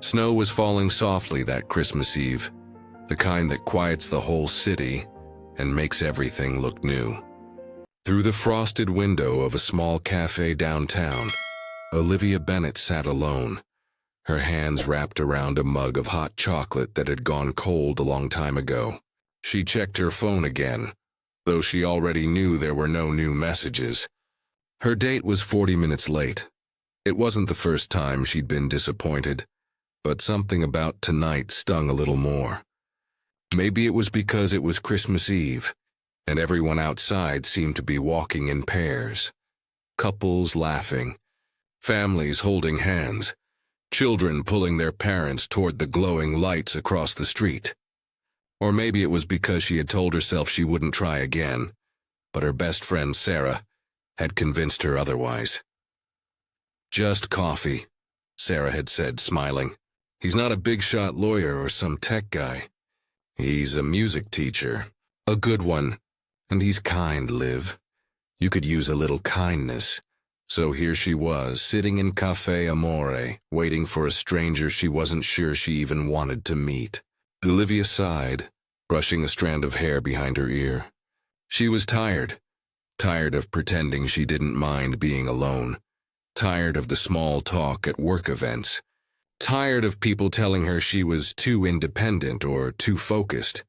Snow was falling softly that Christmas Eve, the kind that quiets the whole city and makes everything look new. Through the frosted window of a small cafe downtown, Olivia Bennett sat alone, her hands wrapped around a mug of hot chocolate that had gone cold a long time ago. She checked her phone again, though she already knew there were no new messages. Her date was 40 minutes late. It wasn't the first time she'd been disappointed, but something about tonight stung a little more. Maybe it was because it was Christmas Eve, and everyone outside seemed to be walking in pairs. Couples laughing, families holding hands, children pulling their parents toward the glowing lights across the street. Or maybe it was because she had told herself she wouldn't try again, but her best friend Sarah had convinced her otherwise. "Just coffee," Sarah had said, smiling. "He's not a big-shot lawyer or some tech guy. He's a music teacher, a good one, and he's kind, Liv. You could use a little kindness." So here she was, sitting in Cafe Amore, waiting for a stranger she wasn't sure she even wanted to meet. Olivia sighed, brushing a strand of hair behind her ear. She was tired of pretending she didn't mind being alone, tired of the small talk at work events, tired of people telling her she was too independent or too focused.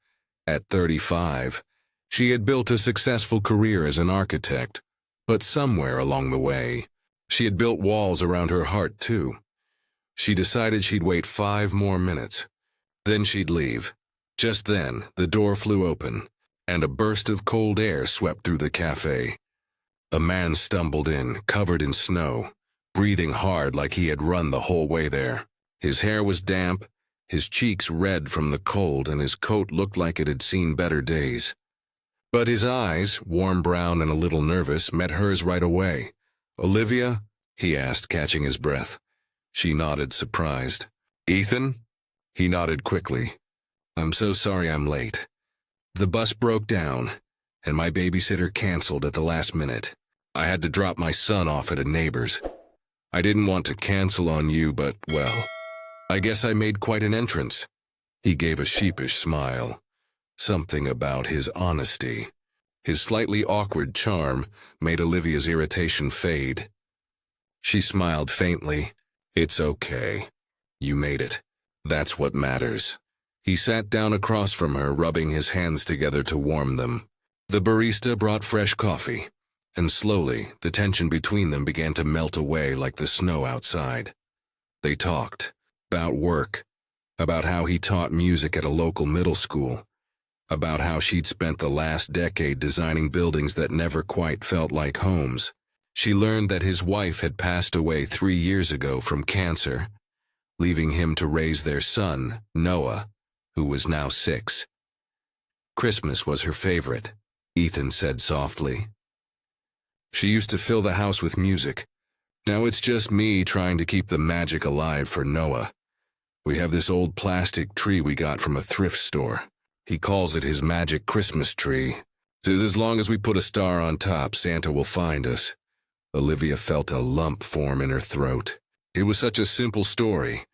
At 35, she had built a successful career as an architect, but somewhere along the way, she had built walls around her heart too. She decided she'd wait 5 more minutes. Then she'd leave. Just then, the door flew open, and a burst of cold air swept through the cafe. A man stumbled in, covered in snow, breathing hard like he had run the whole way there. His hair was damp, his cheeks red from the cold, and his coat looked like it had seen better days. But his eyes, warm brown and a little nervous, met hers right away. "Olivia?" he asked, catching his breath. She nodded, surprised. "Ethan?" He nodded quickly. "I'm so sorry I'm late. The bus broke down, and my babysitter canceled at the last minute. I had to drop my son off at a neighbor's. I didn't want to cancel on you, but, well, I guess I made quite an entrance." He gave a sheepish smile. Something about his honesty, his slightly awkward charm, made Olivia's irritation fade. She smiled faintly. "It's okay. You made it. That's what matters." He sat down across from her, rubbing his hands together to warm them. The barista brought fresh coffee, and slowly the tension between them began to melt away like the snow outside. They talked about work, about how he taught music at a local middle school, about how she'd spent the last decade designing buildings that never quite felt like homes. She learned that his wife had passed away 3 years ago from cancer, leaving him to raise their son, Noah, who was now 6. Christmas was her favorite, Ethan said softly. "She used to fill the house with music. Now it's just me trying to keep the magic alive for Noah. We have this old plastic tree we got from a thrift store. He calls it his magic Christmas tree. Says as long as we put a star on top, Santa will find us." Olivia felt a lump form in her throat. It was such a simple story,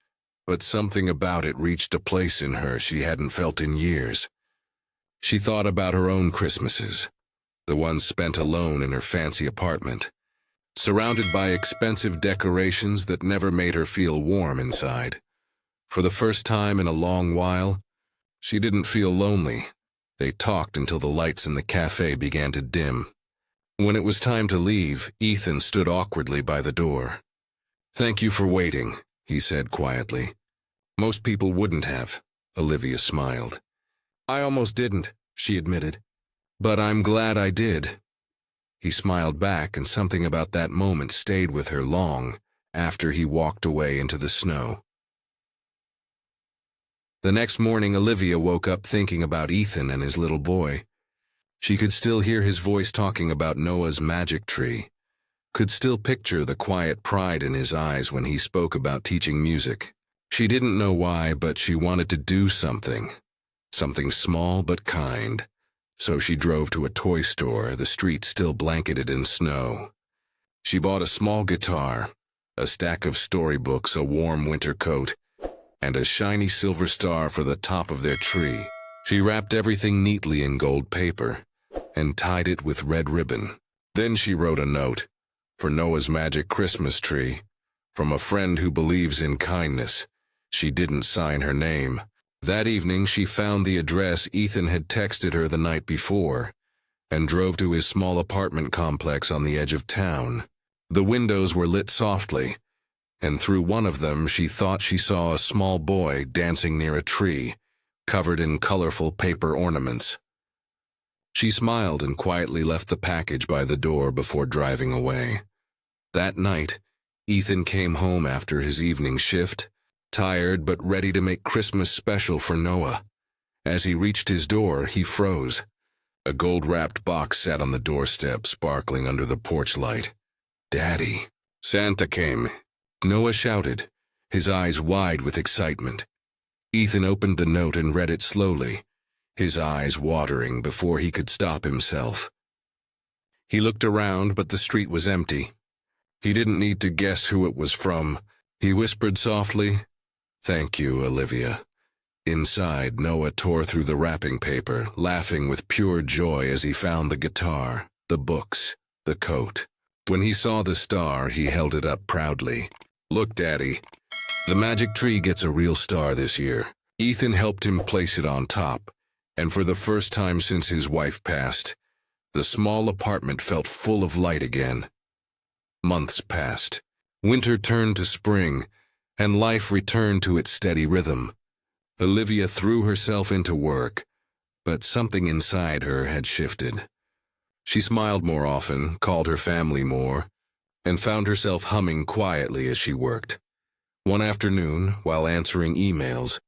but something about it reached a place in her she hadn't felt in years. She thought about her own Christmases, the ones spent alone in her fancy apartment, surrounded by expensive decorations that never made her feel warm inside. For the first time in a long while, she didn't feel lonely. They talked until the lights in the cafe began to dim. When it was time to leave, Ethan stood awkwardly by the door. "Thank you for waiting," he said quietly. "Most people wouldn't have," Olivia smiled. "I almost didn't," she admitted. "But I'm glad I did." He smiled back, and something about that moment stayed with her long after he walked away into the snow. The next morning, Olivia woke up thinking about Ethan and his little boy. She could still hear his voice talking about Noah's magic tree, could still picture the quiet pride in his eyes when he spoke about teaching music. She didn't know why, but she wanted to do something small but kind. So she drove to a toy store, the street still blanketed in snow. She bought a small guitar, a stack of storybooks, a warm winter coat, and a shiny silver star for the top of their tree. She wrapped everything neatly in gold paper and tied it with red ribbon. Then she wrote a note for Noah's magic Christmas tree, from a friend who believes in kindness. She didn't sign her name. That evening she found the address Ethan had texted her the night before and drove to his small apartment complex on the edge of town. The windows were lit softly, and through one of them she thought she saw a small boy dancing near a tree, covered in colorful paper ornaments. She smiled and quietly left the package by the door before driving away. That night, Ethan came home after his evening shift, tired but ready to make Christmas special for Noah. As he reached his door, he froze. A gold-wrapped box sat on the doorstep, sparkling under the porch light. "Daddy, Santa came," Noah shouted, his eyes wide with excitement. Ethan opened the note and read it slowly, his eyes watering before he could stop himself. He looked around, but the street was empty. He didn't need to guess who it was from. He whispered softly, "Thank you, Olivia." Inside, Noah tore through the wrapping paper, laughing with pure joy as he found the guitar, the books, the coat. When he saw the star, he held it up proudly. "Look, Daddy, the magic tree gets a real star this year." Ethan helped him place it on top, and for the first time since his wife passed, the small apartment felt full of light again. Months passed. Winter turned to spring, and life returned to its steady rhythm. Olivia threw herself into work, but something inside her had shifted. She smiled more often, called her family more, and found herself humming quietly as she worked. One afternoon, while answering emails,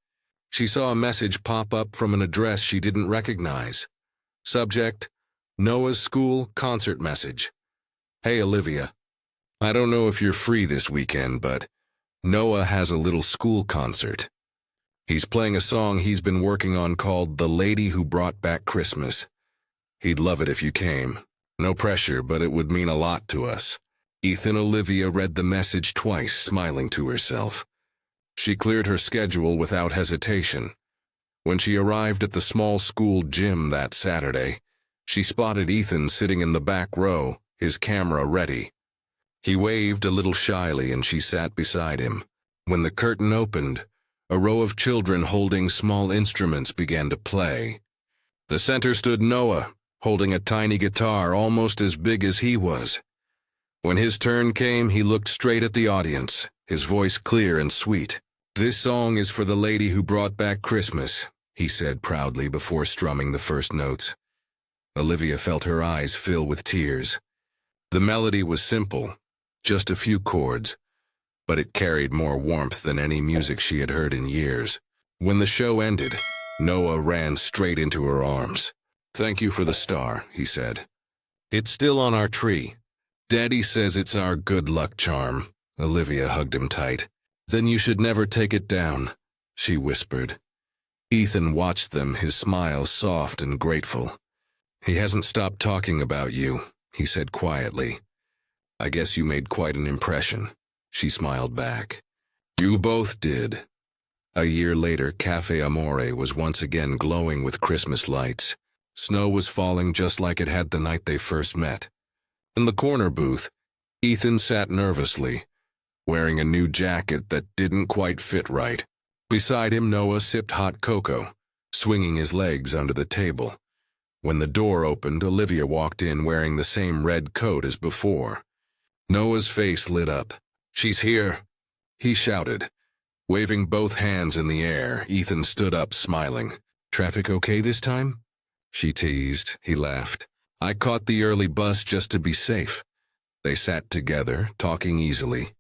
she saw a message pop up from an address she didn't recognize. Subject: Noah's school concert message. "Hey, Olivia. I don't know if you're free this weekend, but Noah has a little school concert. He's playing a song he's been working on called The Lady Who Brought Back Christmas. He'd love it if you came. No pressure, but it would mean a lot to us." Olivia read the message twice, smiling to herself. She cleared her schedule without hesitation. When she arrived at the small school gym that Saturday, she spotted Ethan sitting in the back row, his camera ready. He waved a little shyly and she sat beside him. When the curtain opened, a row of children holding small instruments began to play. The center stood Noah, holding a tiny guitar almost as big as he was. When his turn came, he looked straight at the audience, his voice clear and sweet. "This song is for the lady who brought back Christmas," he said proudly before strumming the first notes. Olivia felt her eyes fill with tears. The melody was simple, just a few chords, but it carried more warmth than any music she had heard in years. When the show ended, Noah ran straight into her arms. "Thank you for the star," he said. "It's still on our tree. Daddy says it's our good luck charm." Olivia hugged him tight. "Then you should never take it down," she whispered. Ethan watched them, his smile soft and grateful. "He hasn't stopped talking about you," he said quietly. "I guess you made quite an impression." She smiled back. "You both did." A year later, Cafe Amore was once again glowing with Christmas lights. Snow was falling just like it had the night they first met. In the corner booth, Ethan sat nervously, wearing a new jacket that didn't quite fit right. Beside him, Noah sipped hot cocoa, swinging his legs under the table. When the door opened, Olivia walked in wearing the same red coat as before. Noah's face lit up. "She's here," he shouted. Waving both hands in the air, Ethan stood up, smiling. "Traffic okay this time?" she teased. He laughed. "I caught the early bus just to be safe." They sat together, talking easily,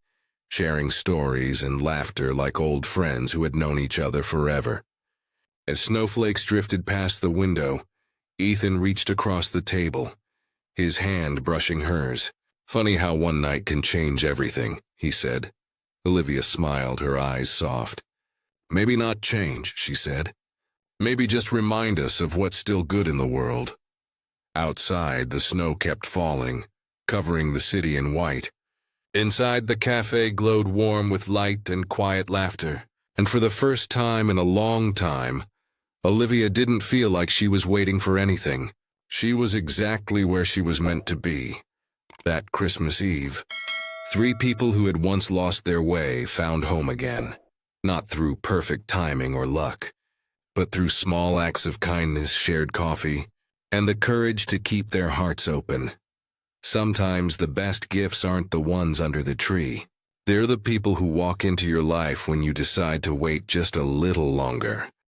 sharing stories and laughter like old friends who had known each other forever. As snowflakes drifted past the window, Ethan reached across the table, his hand brushing hers. "Funny how one night can change everything," he said. Olivia smiled, her eyes soft. "Maybe not change," she said. "Maybe just remind us of what's still good in the world." Outside, the snow kept falling, covering the city in white. Inside, the cafe glowed warm with light and quiet laughter. And for the first time in a long time, Olivia didn't feel like she was waiting for anything. She was exactly where she was meant to be. That Christmas Eve, 3 people who had once lost their way found home again. Not through perfect timing or luck, but through small acts of kindness, shared coffee, and the courage to keep their hearts open. Sometimes the best gifts aren't the ones under the tree. They're the people who walk into your life when you decide to wait just a little longer.